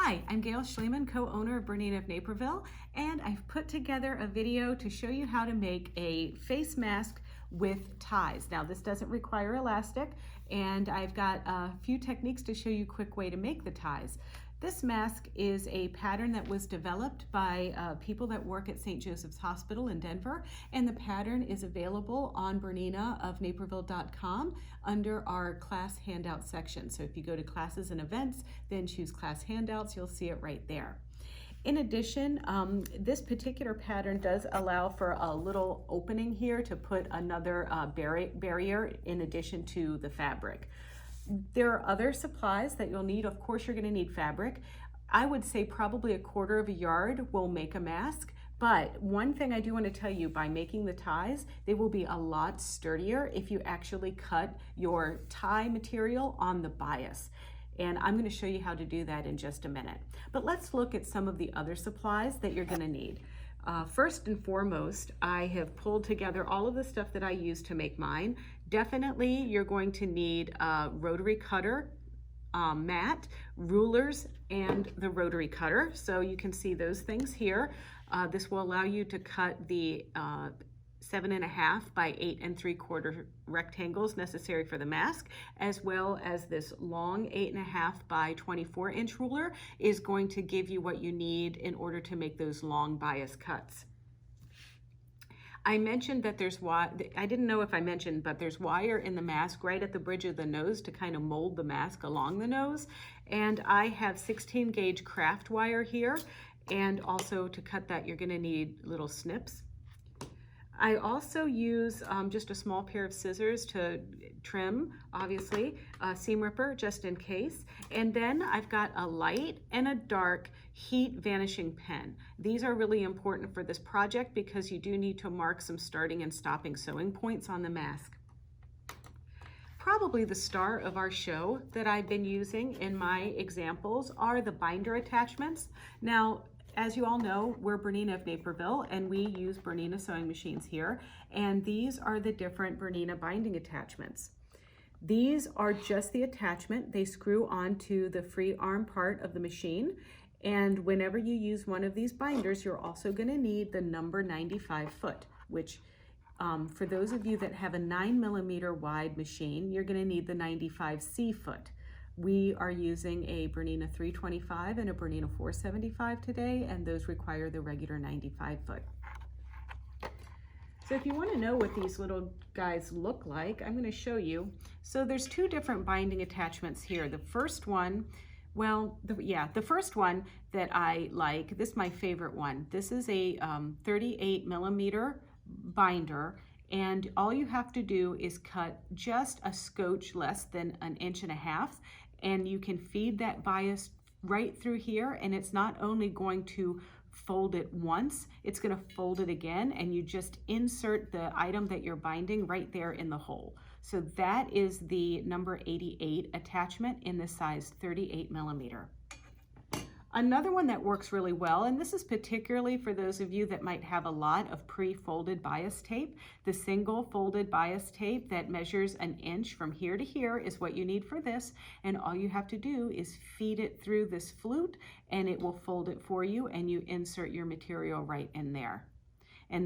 Hi, I'm Gail Schleman, co-owner of BERNINA of Naperville, and I've put together a video to show you how to make a face mask with ties. Now, this doesn't require elastic, and I've got a few techniques to show you a quick way to make the ties. This mask is a pattern that was developed by people that work at St. Joseph's Hospital in Denver, and the pattern is available on BERNINAofNaperville.com under our class handout section. So if you go to classes and events, then choose class handouts, you'll see it right there. In addition, this particular pattern does allow for a little opening here to put another barrier in addition to the fabric. There are other supplies that you'll need. Of course, you're going to need fabric. I would say probably 1/4 yard will make a mask. But one thing I do want to tell you, by making the ties, they will be a lot sturdier if you actually cut your tie material on the bias. And I'm going to show you how to do that in just a minute. But let's look at some of the other supplies that you're going to need. First and foremost, I have pulled together all of the stuff that I use to make mine. Definitely, you're going to need a rotary cutter, mat, rulers, and the rotary cutter. So you can see those things here. This will allow you to cut the 7.5 by 8 3/4 rectangles necessary for the mask, as well as this long 8.5 by 24-inch ruler is going to give you what you need in order to make those long bias cuts. I mentioned that I didn't know if I mentioned, but there's wire in the mask right at the bridge of the nose to kind of mold the mask along the nose. And I have 16 gauge craft wire here. And also to cut that, you're gonna need little snips. I also use just a small pair of scissors to trim, obviously, a seam ripper just in case. And then I've got a light and a dark heat vanishing pen. These are really important for this project because you do need to mark some starting and stopping sewing points on the mask. Probably the star of our show that I've been using in my examples are the binder attachments. Now, as you all know, we're BERNINA of Naperville, and we use BERNINA sewing machines here, and these are the different BERNINA binding attachments. These are just the attachment. They screw onto the free arm part of the machine, and whenever you use one of these binders, you're also going to need the number 95 foot, which for those of you that have a 9mm wide machine, you're going to need the 95C foot. We are using a BERNINA 325 and a BERNINA 475 today, and those require the regular 95 foot. So if you want to know what these little guys look like, I'm going to show you. So there's two different binding attachments here. The first one, the first one that I like, this is my favorite one. This is a 38mm binder, and all you have to do is cut just a scotch less than 1.5 inches, and you can feed that bias right through here, and it's not only going to fold it once, it's going to fold it again, and you just insert the item that you're binding right there in the hole. So that is the number 88 attachment in the size 38mm. Another one that works really well, and this is particularly for those of you that might have a lot of pre-folded bias tape, the single folded bias tape that measures 1 inch from here to here is what you need for this, and all you have to do is feed it through this flute and it will fold it for you, and you insert your material right in there. And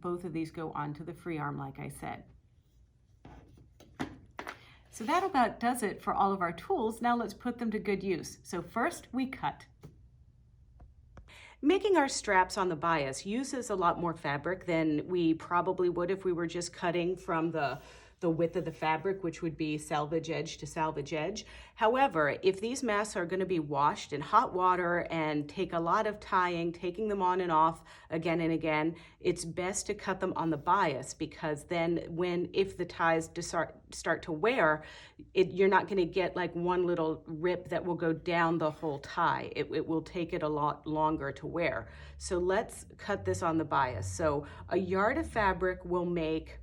both of these go onto the free arm, like I said. So that about does it for all of our tools. Now let's put them to good use. So first we cut. Making our straps on the bias uses a lot more fabric than we probably would if we were just cutting from the width of the fabric, which would be salvage edge to salvage edge. However, if these masks are going to be washed in hot water and take a lot of tying, taking them on and off again and again, it's best to cut them on the bias, because then if the ties start to wear, you're not going to get like one little rip that will go down the whole tie. It will take it a lot longer to wear. So let's cut this on the bias. So a yard of fabric will make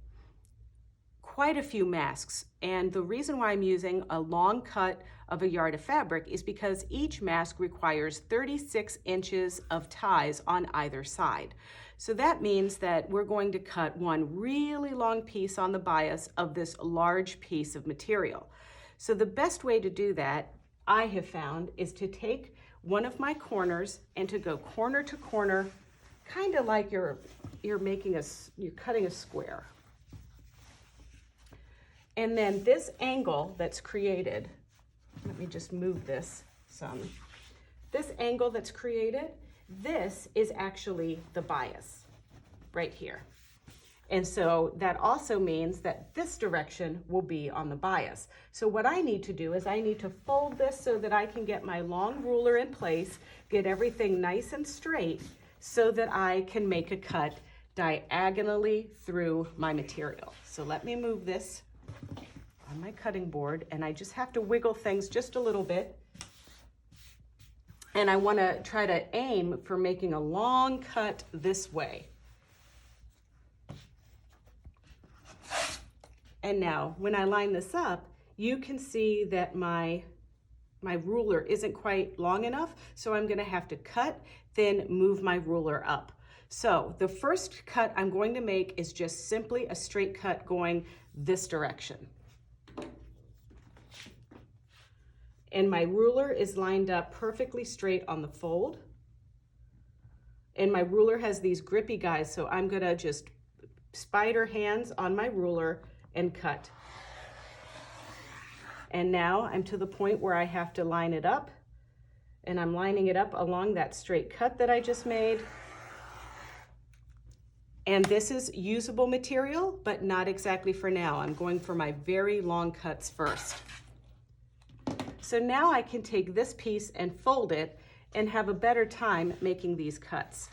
quite a few masks, and the reason why I'm using a long cut of a yard of fabric is because each mask requires 36 inches of ties on either side. So that means that we're going to cut one really long piece on the bias of this large piece of material. So the best way to do that I have found is to take one of my corners and to go corner to corner, kind of like you're cutting a square. And then this angle that's created, let me just move this some. This angle that's created, this is actually the bias right here. And so that also means that this direction will be on the bias. So what I need to do is I need to fold this so that I can get my long ruler in place, get everything nice and straight so that I can make a cut diagonally through my material. So let me move this on my cutting board, and I just have to wiggle things just a little bit. And I want to try to aim for making a long cut this way. And now, when I line this up, you can see that my ruler isn't quite long enough, so I'm gonna have to cut, then move my ruler up. So the first cut I'm going to make is just simply a straight cut going this direction. And my ruler is lined up perfectly straight on the fold. And my ruler has these grippy guys, so I'm gonna just spider hands on my ruler and cut. And now I'm to the point where I have to line it up, and I'm lining it up along that straight cut that I just made. And this is usable material, but not exactly for now. I'm going for my very long cuts first. So now I can take this piece and fold it and have a better time making these cuts.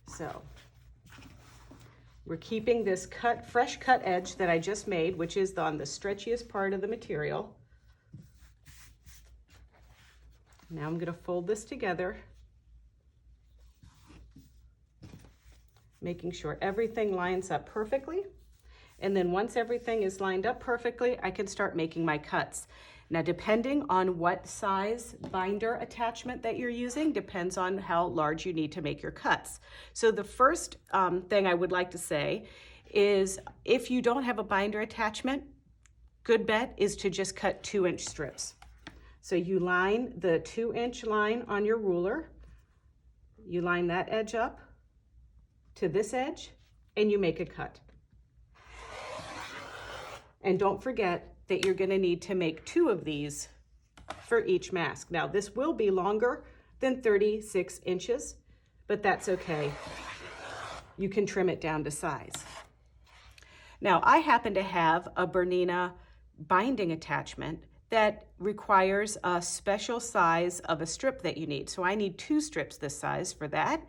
So we're keeping this fresh cut edge that I just made, which is on the stretchiest part of the material. Now I'm going to fold this together, making sure everything lines up perfectly. And then once everything is lined up perfectly, I can start making my cuts. Now, depending on what size binder attachment that you're using, depends on how large you need to make your cuts. So the first thing I would like to say is if you don't have a binder attachment, good bet is to just cut 2-inch strips. So you line the 2-inch line on your ruler, you line that edge up to this edge, and you make a cut. And don't forget that you're gonna need to make 2 of these for each mask. Now, this will be longer than 36 inches, but that's okay. You can trim it down to size. Now, I happen to have a Bernina binding attachment that requires a special size of a strip that you need. So I need 2 strips this size for that.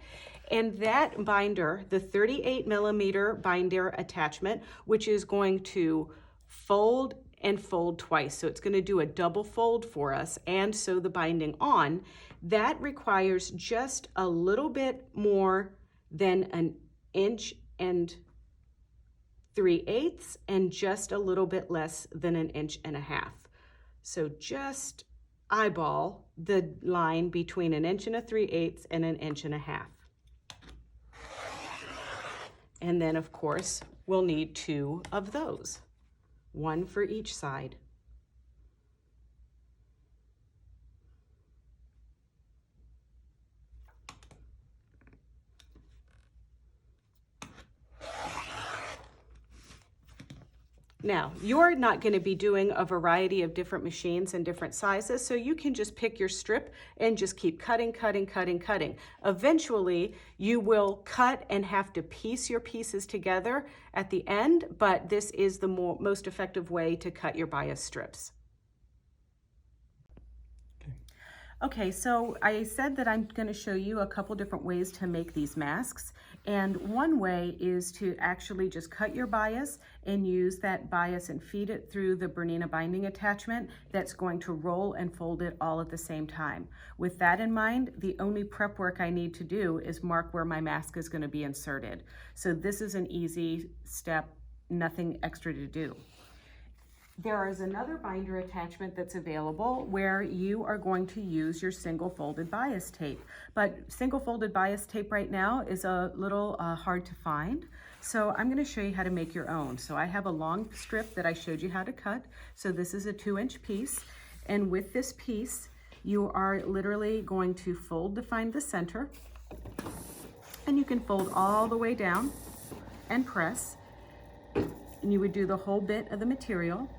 And that binder, the 38mm binder attachment, which is going to fold and fold twice. So it's going to do a double fold for us and sew the binding on. That requires just a little bit more than 1 3/8 inches and just a little bit less than 1.5 inches. So just eyeball the line between 1 3/8 inches and 1.5 inches. And then of course, we'll need 2 of those. 1 for each side. Now, you're not going to be doing a variety of different machines and different sizes, so you can just pick your strip and just keep cutting, cutting, cutting, cutting. Eventually, you will cut and have to piece your pieces together at the end, but this is the most effective way to cut your bias strips. Okay, so I said that I'm going to show you a couple different ways to make these masks. And one way is to actually just cut your bias and use that bias and feed it through the Bernina binding attachment that's going to roll and fold it all at the same time. With that in mind, the only prep work I need to do is mark where my mask is going to be inserted. So this is an easy step, nothing extra to do. There is another binder attachment that's available where you are going to use your single folded bias tape. But single folded bias tape right now is a little hard to find. So I'm going to show you how to make your own. So I have a long strip that I showed you how to cut. So this is a 2-inch piece. And with this piece, you are literally going to fold to find the center. And you can fold all the way down and press. And you would do the whole bit of the material.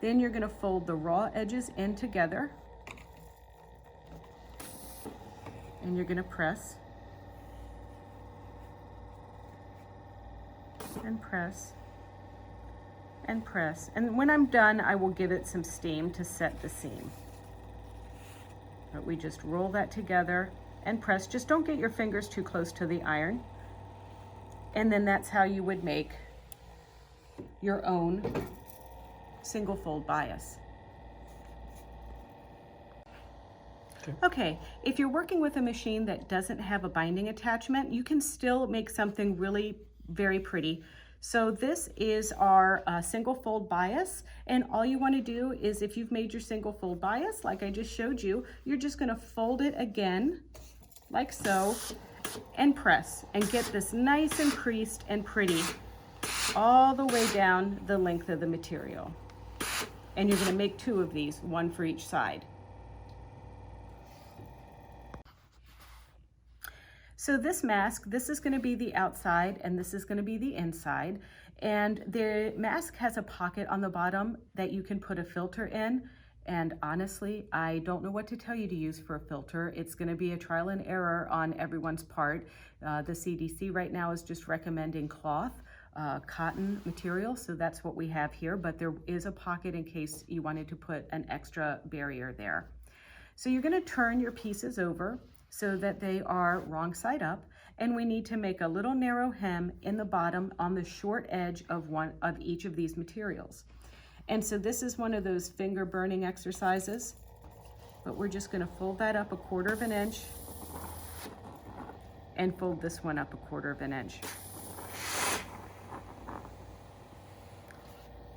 Then you're going to fold the raw edges in together, and you're going to press and press and press. And when I'm done, I will give it some steam to set the seam. But we just roll that together and press. Just don't get your fingers too close to the iron. And then that's how you would make your own single fold bias. Okay, if you're working with a machine that doesn't have a binding attachment, you can still make something really very pretty. So this is our single fold bias, and all you want to do is, if you've made your single fold bias like I just showed you, you're just going to fold it again like so and press and get this nice and creased and pretty all the way down the length of the material. And you're going to make 2 of these, 1 for each side. So this mask, this is going to be the outside and this is going to be the inside. And the mask has a pocket on the bottom that you can put a filter in. And honestly, I don't know what to tell you to use for a filter. It's going to be a trial and error on everyone's part. The CDC right now is just recommending cloth. Cotton material, so that's what we have here, but there is a pocket in case you wanted to put an extra barrier there. So you're going to turn your pieces over so that they are wrong side up, and we need to make a little narrow hem in the bottom on the short edge of one of each of these materials. And so this is one of those finger burning exercises, but we're just going to fold that up 1/4 of an inch and fold this one up 1/4 of an inch.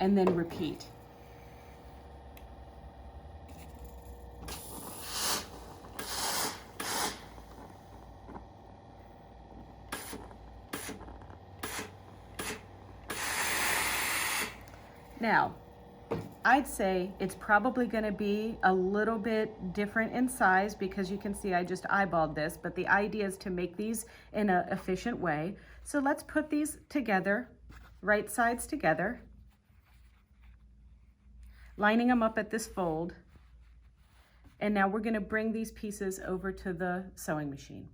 And then repeat. Now, I'd say it's probably going to be a little bit different in size because you can see I just eyeballed this, but the idea is to make these in an efficient way. So let's put these together, right sides together, lining them up at this fold. And now we're going to bring these pieces over to the sewing machine.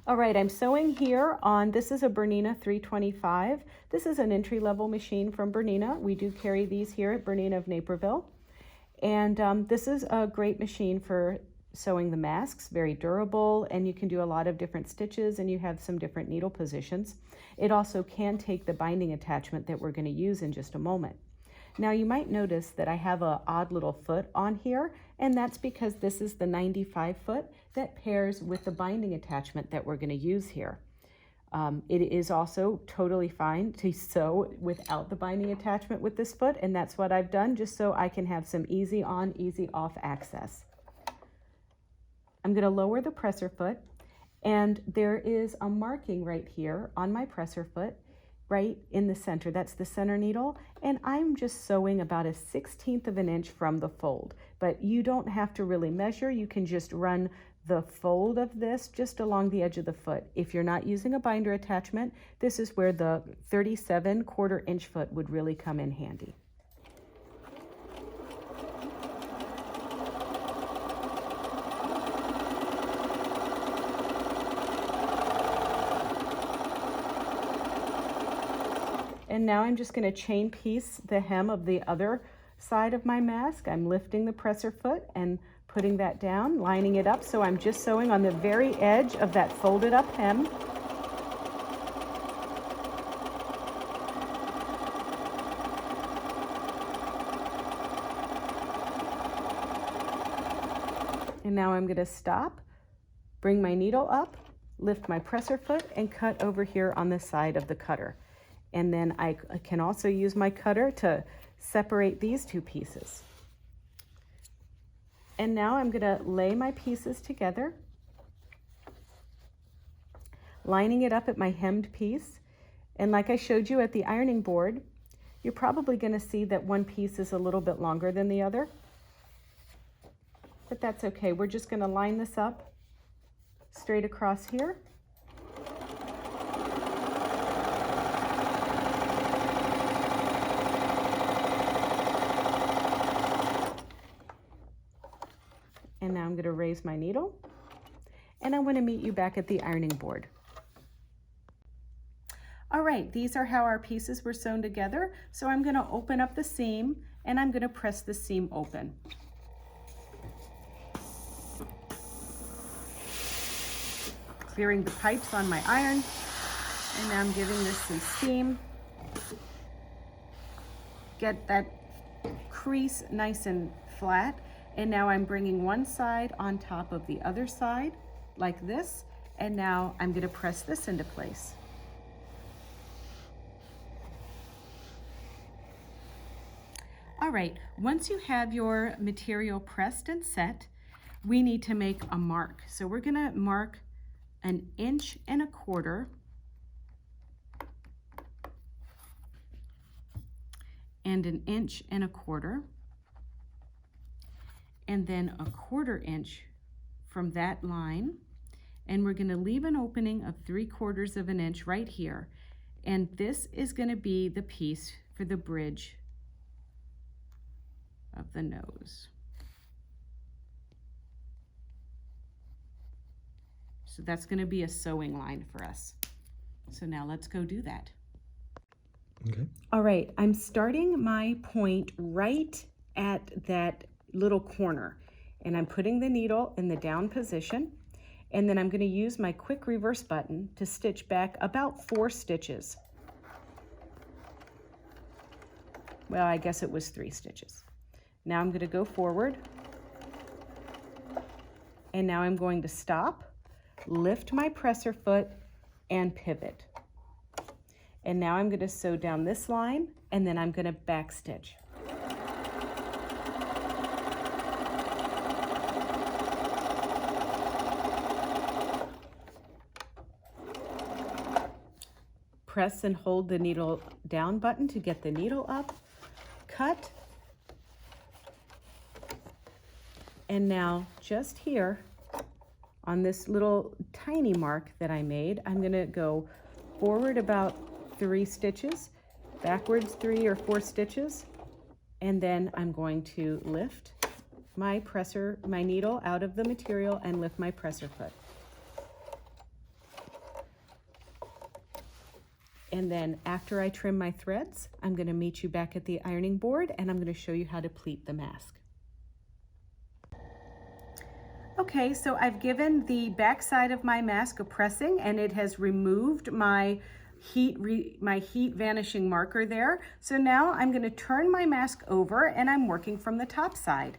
All right, I'm sewing here on, this is a BERNINA 325. This is an entry-level machine from BERNINA. We do carry these here at BERNINA of Naperville. And this is a great machine for sewing the masks, very durable, and you can do a lot of different stitches and you have some different needle positions. It also can take the binding attachment that we're going to use in just a moment. Now you might notice that I have an odd little foot on here, and that's because this is the 95 foot that pairs with the binding attachment that we're going to use here. It is also totally fine to sew without the binding attachment with this foot, and that's what I've done just so I can have some easy on, easy off access. I'm going to lower the presser foot, and there is a marking right here on my presser foot right in the center. That's the center needle, and I'm just sewing about 1/16 of an inch from the fold, but you don't have to really measure. You can just run the fold of this just along the edge of the foot. If you're not using a binder attachment, this is where the 37/4 inch foot would really come in handy. And now I'm just going to chain piece the hem of the other side of my mask. I'm lifting the presser foot and putting that down, lining it up, so I'm just sewing on the very edge of that folded up hem. And now I'm going to stop, bring my needle up, lift my presser foot, and cut over here on the side of the cutter. And then I can also use my cutter to separate these two pieces. And now I'm gonna lay my pieces together, lining it up at my hemmed piece. And like I showed you at the ironing board, you're probably gonna see that one piece is a little bit longer than the other, but that's okay. We're just gonna line this up straight across here. And now I'm going to raise my needle, and I want to meet you back at the ironing board. All right, these are how our pieces were sewn together. So I'm going to open up the seam, and I'm going to press the seam open. Clearing the pipes on my iron, and now I'm giving this some steam. Get that crease nice and flat. And now I'm bringing one side on top of the other side like this. And now I'm going to press this into place. All right, once you have your material pressed and set, we need to make a mark. So we're going to mark 1.25 inches and 1.25 inches. And then 1/4 inch from that line. And we're gonna leave an opening of 3/4 of an inch right here. And this is gonna be the piece for the bridge of the nose. So that's gonna be a sewing line for us. So now let's go do that. Okay. All right, I'm starting my point right at that little corner, and I'm putting the needle in the down position, and then I'm going to use my quick reverse button to stitch back about 4 stitches. Well, I guess it was 3 stitches. Now I'm going to go forward, and now I'm going to stop, lift my presser foot, and pivot. And now I'm going to sew down this line, and then I'm going to back stitch. Press and hold the needle down button to get the needle up, cut, and now just here on this little tiny mark that I made, I'm going to go forward about 3 stitches, backwards 3 or 4 stitches, and then I'm going to lift my needle out of the material and lift my presser foot. And then after I trim my threads, I'm going to meet you back at the ironing board, and I'm going to show you how to pleat the mask. Okay, so I've given the back side of my mask a pressing, and it has removed my heat vanishing marker there. So now I'm going to turn my mask over, and I'm working from the top side.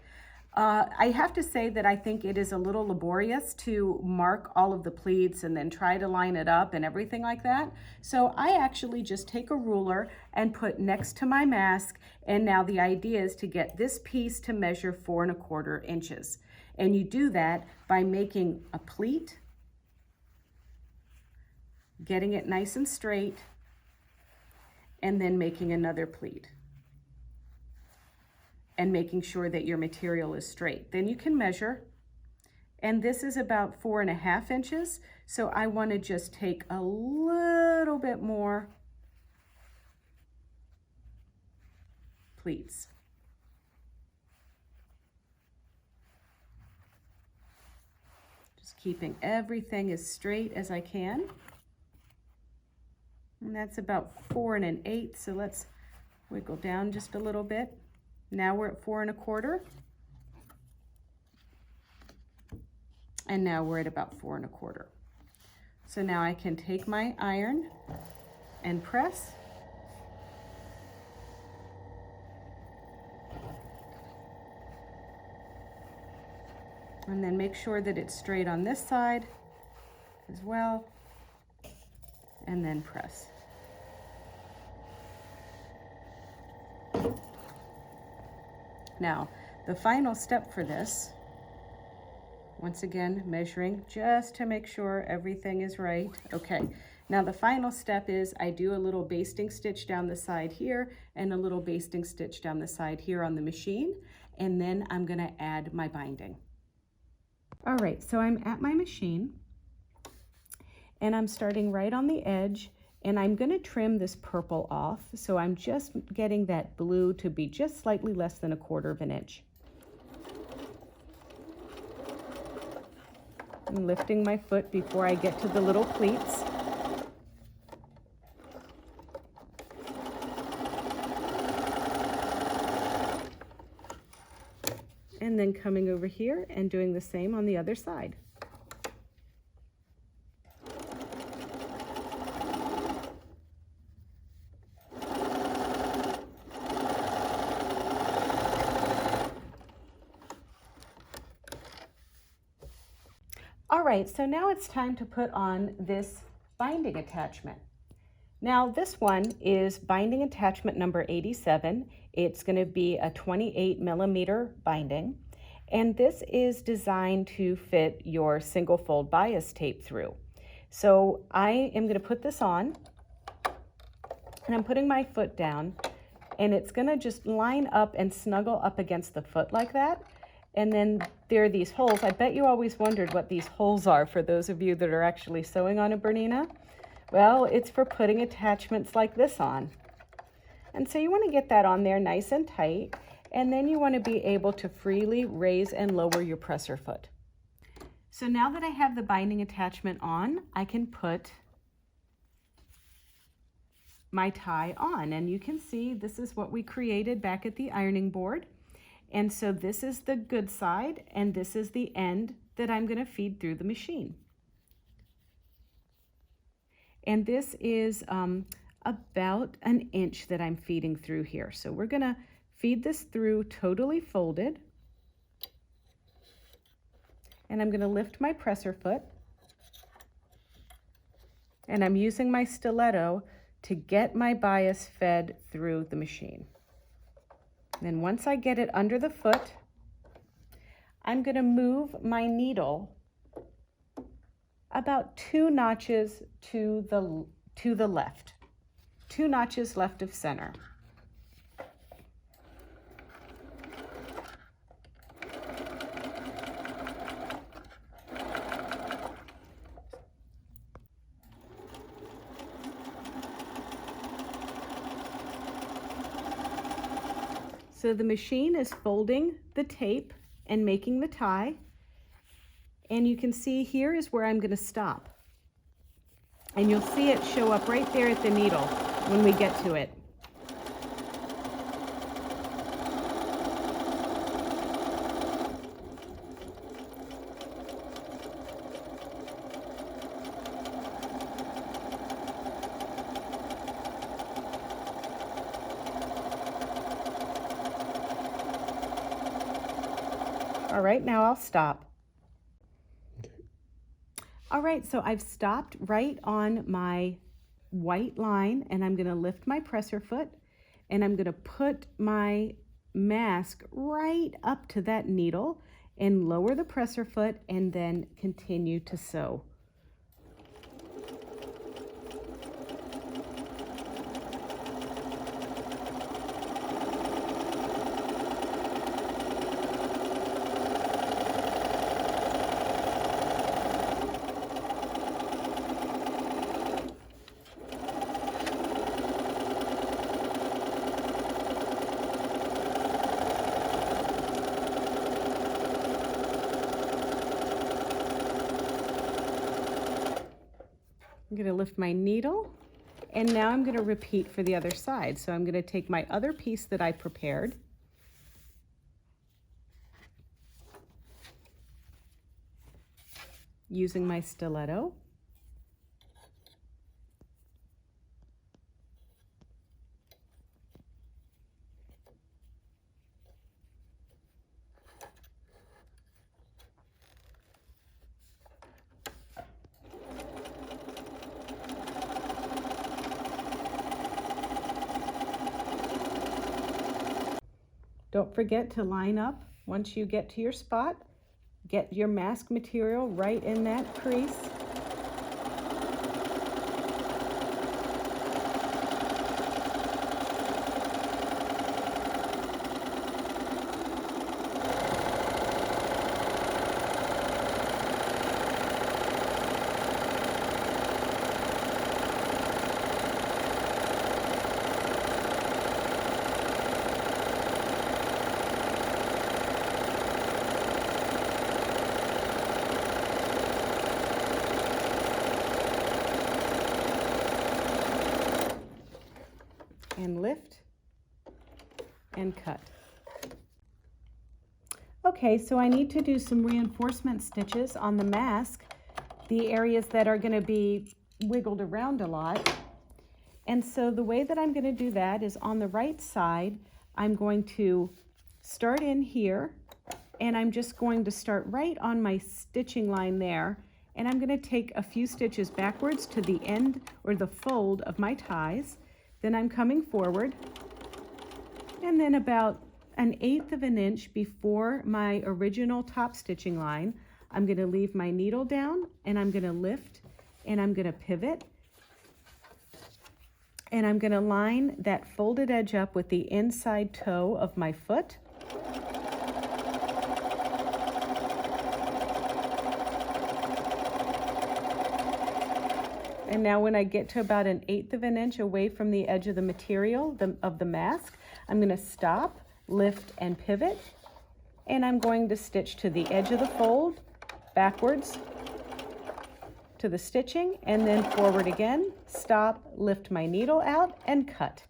I have to say that I think it is a little laborious to mark all of the pleats and then try to line it up and everything like that. So I actually just take a ruler and put next to my mask, and now the idea is to get this piece to measure 4¼ inches. And you do that by making a pleat, getting it nice and straight, and then making another pleat, and making sure that your material is straight. Then you can measure, and this is about 4½ inches, so I want to just take a little bit more pleats. Just keeping everything as straight as I can. And that's about 4 1/8, so let's wiggle down just a little bit. Now we're at 4 1/4. And now we're at about 4 1/4. So now I can take my iron and press. And then make sure that it's straight on this side as well. And then press. Now, the final step for this, once again, measuring just to make sure everything is right. Okay, now the final step is I do a little basting stitch down the side here and a little basting stitch down the side here on the machine, and then I'm gonna add my binding. All right, so I'm at my machine and I'm starting right on the edge, and I'm gonna trim this purple off. So I'm just getting that blue to be just slightly less than 1/4 of an inch. I'm lifting my foot before I get to the little pleats. And then coming over here and doing the same on the other side. All right, so now it's time to put on this binding attachment. Now this one is binding attachment number 87. It's going to be a 28mm binding, and this is designed to fit your single fold bias tape through. So I am going to put this on, and I'm putting my foot down, and it's going to just line up and snuggle up against the foot like that. And then there are these holes. I bet you always wondered what these holes are, for those of you that are actually sewing on a Bernina. Well, it's for putting attachments like this on. And so you want to get that on there nice and tight, and then you want to be able to freely raise and lower your presser foot. So now that I have the binding attachment on, I can put my tie on, and you can see this is what we created back at the ironing board. And so this is the good side, and this is the end that I'm going to feed through the machine. And this is about 1 inch that I'm feeding through here. So we're going to feed this through totally folded. And I'm going to lift my presser foot. And I'm using my stiletto to get my bias fed through the machine. Then once I get it under the foot, I'm going to move my needle about 2 notches to the left, 2 notches left of center. So the machine is folding the tape and making the tie. And you can see here is where I'm going to stop. And you'll see it show up right there at the needle when we get to it. All right, now I'll stop. All right, so I've stopped right on my white line, and I'm going to lift my presser foot, and I'm going to put my mask right up to that needle and lower the presser foot, and then continue to sew. I'm going to lift my needle, and now I'm going to repeat for the other side. So I'm going to take my other piece that I prepared, using my stiletto, Don't forget to line up once you get to your spot. Get your mask material right in that crease. And lift and cut. Okay, so I need to do some reinforcement stitches on the mask, the areas that are going to be wiggled around a lot. And so the way that I'm going to do that is on the right side, I'm going to start in here, and I'm just going to start right on my stitching line there, and I'm going to take a few stitches backwards to the end or the fold of my ties. Then I'm coming forward, and then about 1/8 of an inch before my original top stitching line, I'm going to leave my needle down, and I'm going to lift, and I'm going to pivot, and I'm going to line that folded edge up with the inside toe of my foot. And now when I get to about 1/8 of an inch away from the edge of the material, of the mask, I'm going to stop, lift, and pivot. And I'm going to stitch to the edge of the fold, backwards to the stitching, and then forward again, stop, lift my needle out, and cut.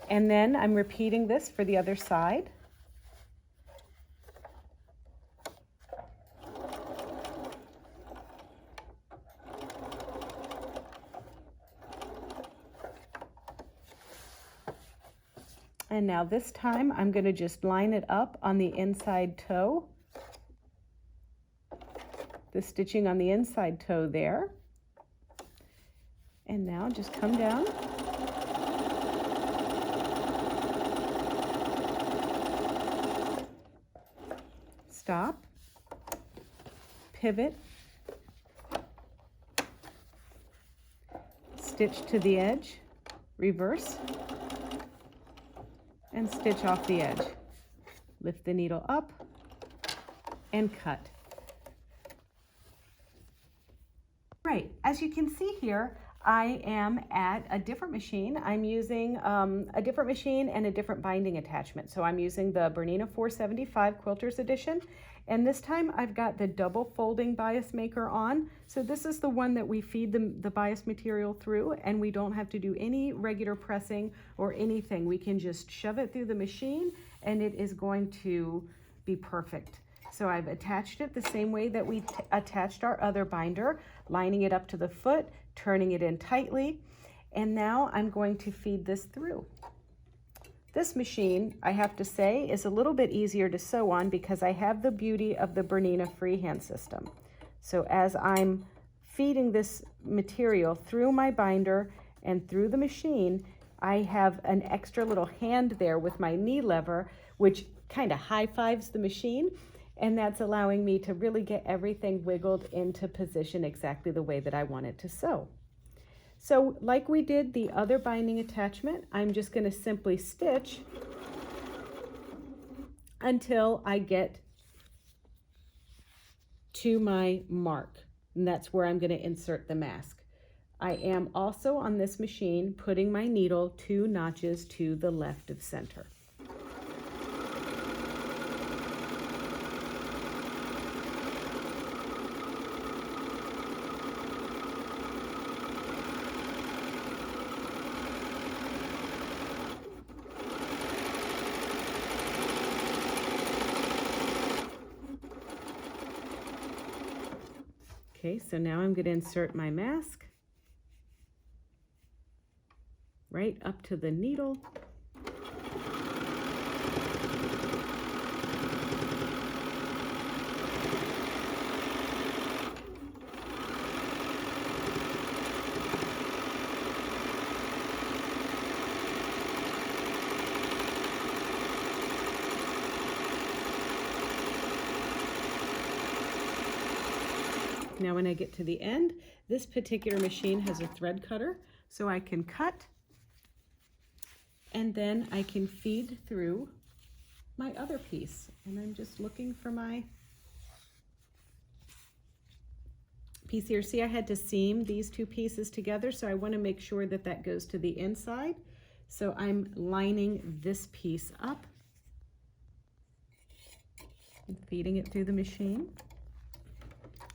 And then I'm repeating this for the other side. And now this time I'm going to just line it up on the inside toe, the stitching on the inside toe there. And now just come down. Stop, pivot, stitch to the edge, reverse, and stitch off the edge. Lift the needle up and cut. Right, as you can see here, I am at a different machine. I'm using a different machine and a different binding attachment. So I'm using the BERNINA 475 Quilters Edition. And this time I've got the double folding bias maker on. So this is the one that we feed the bias material through, and we don't have to do any regular pressing or anything. We can just shove it through the machine and it is going to be perfect. So I've attached it the same way that we attached our other binder, lining it up to the foot, turning it in tightly, and now I'm going to feed this through. This machine, I have to say, is a little bit easier to sew on because I have the beauty of the BERNINA freehand system. So as I'm feeding this material through my binder and through the machine, I have an extra little hand there with my knee lever, which kind of high-fives the machine, and that's allowing me to really get everything wiggled into position exactly the way that I want it to sew. So like we did the other binding attachment, I'm just going to simply stitch until I get to my mark, and that's where I'm going to insert the mask. I am also on this machine putting my needle 2 notches to the left of center. Okay, so now I'm going to insert my mask right up to the needle. Now when I get to the end, this particular machine has a thread cutter, so I can cut and then I can feed through my other piece. And I'm just looking for my piece here. See, I had to seam these two pieces together, so I want to make sure that that goes to the inside. So I'm lining this piece up and feeding it through the machine,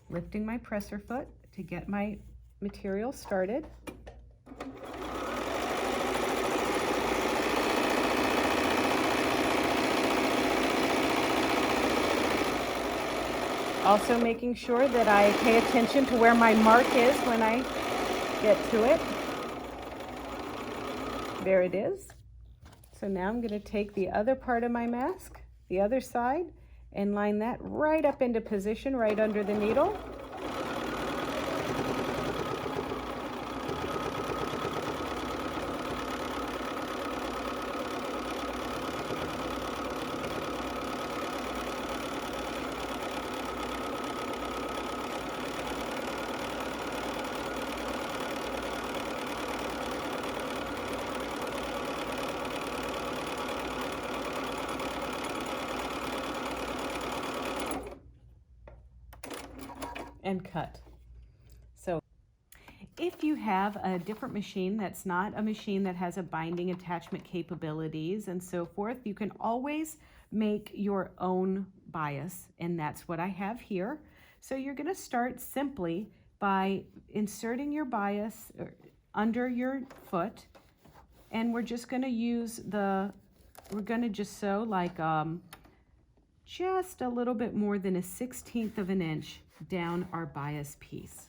lifting my presser foot to get my material started. Also making sure that I pay attention to where my mark is when I get to it. There it is. So now I'm going to take the other part of my mask, the other side, and line that right up into position, right under the needle. And cut. So if you have a different machine that's not a machine that has a binding attachment capabilities and so forth, you can always make your own bias, and that's what I have here. So you're going to start simply by inserting your bias under your foot, and we're just going to use we're going to just sew like just a little bit more than 1/16 of an inch down our bias piece.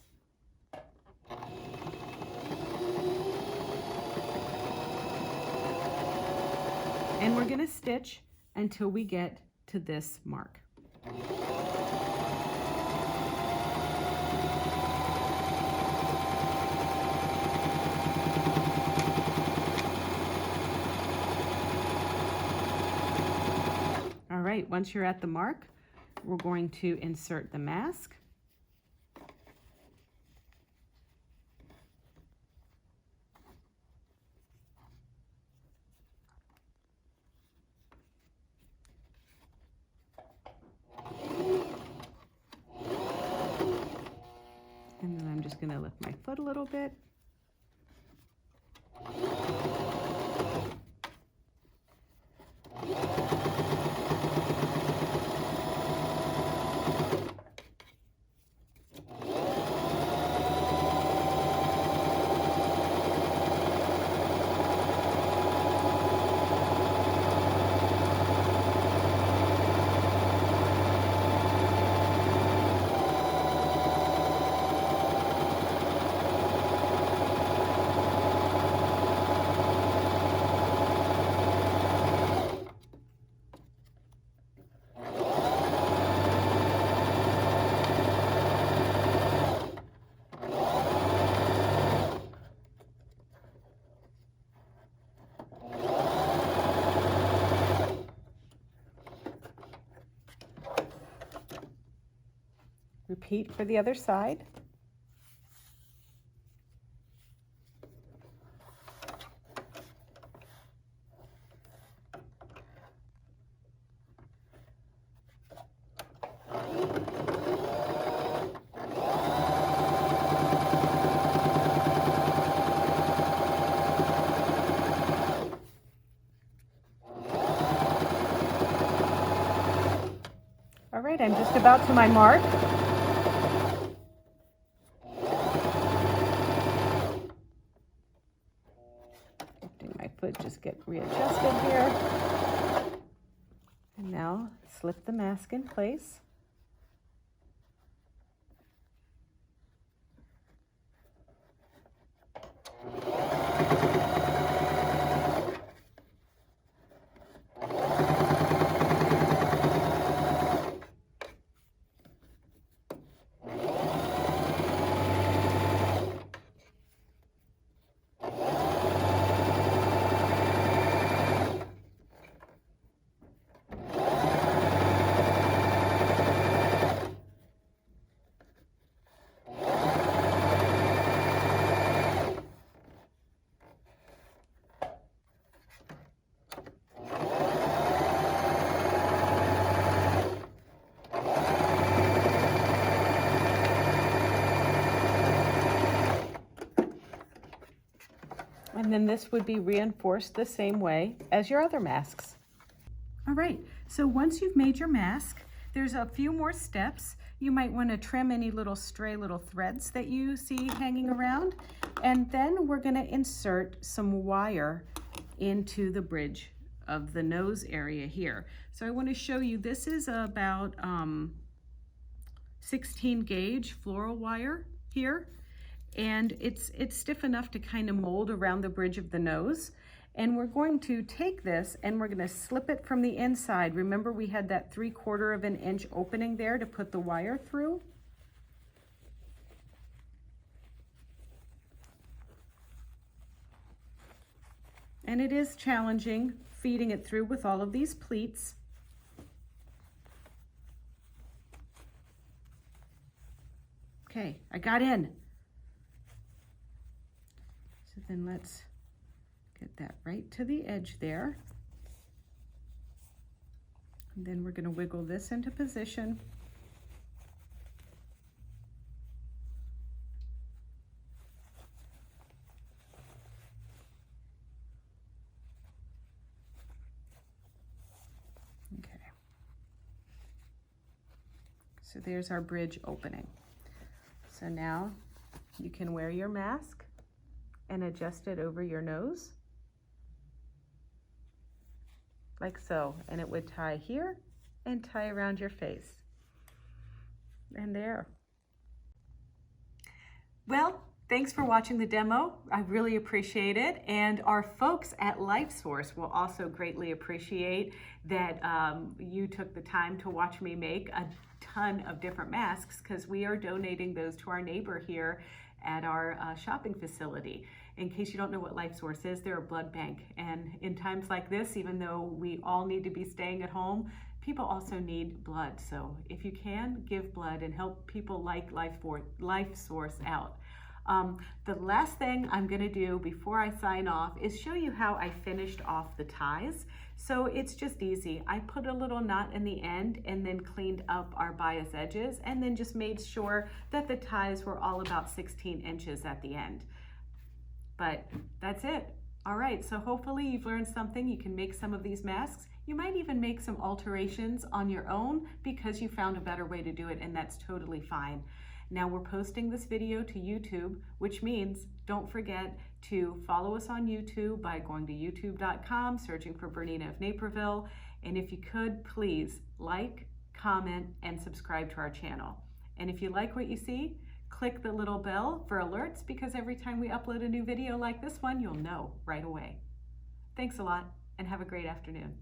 And we're going to stitch until we get to this mark. All right, once you're at the mark, we're going to insert the mask. And then I'm just going to lift my foot a little bit. Repeat for the other side. All right, I'm just about to my mark. Just get readjusted here. And now slip the mask in place. then this would be reinforced the same way as your other masks. All right, so once you've made your mask, there's a few more steps. You might want to trim any little stray little threads that you see hanging around. And then we're going to insert some wire into the bridge of the nose area here. So I want to show you, this is about 16 gauge floral wire here. And it's stiff enough to kind of mold around the bridge of the nose. And we're going to take this and we're going to slip it from the inside. Remember, we had that 3/4 of an inch opening there to put the wire through. And it is challenging feeding it through with all of these pleats. Okay, I got in. So then let's get that right to the edge there. And then we're going to wiggle this into position. Okay. So there's our bridge opening. So now you can wear your mask and adjust it over your nose, like so, and it would tie here and tie around your face. And there. Well, thanks for watching the demo. I really appreciate it. And our folks at LifeSource will also greatly appreciate that you took the time to watch me make a ton of different masks, because we are donating those to our neighbor here at our shopping facility. In case you don't know what LifeSource is, they're a blood bank. And in times like this, even though we all need to be staying at home, people also need blood. So if you can, give blood and help people like LifeSource out. The last thing I'm gonna do before I sign off is show you how I finished off the ties. So it's just easy. I put a little knot in the end and then cleaned up our bias edges and then just made sure that the ties were all about 16 inches at the end. But that's it. All right, so hopefully you've learned something. You can make some of these masks. You might even make some alterations on your own because you found a better way to do it, and that's totally fine. Now we're posting this video to YouTube, which means don't forget to follow us on YouTube by going to youtube.com, searching for Bernina of Naperville. And if you could, please like, comment, and subscribe to our channel. And if you like what you see, click the little bell for alerts, because every time we upload a new video like this one, you'll know right away. Thanks a lot, and have a great afternoon.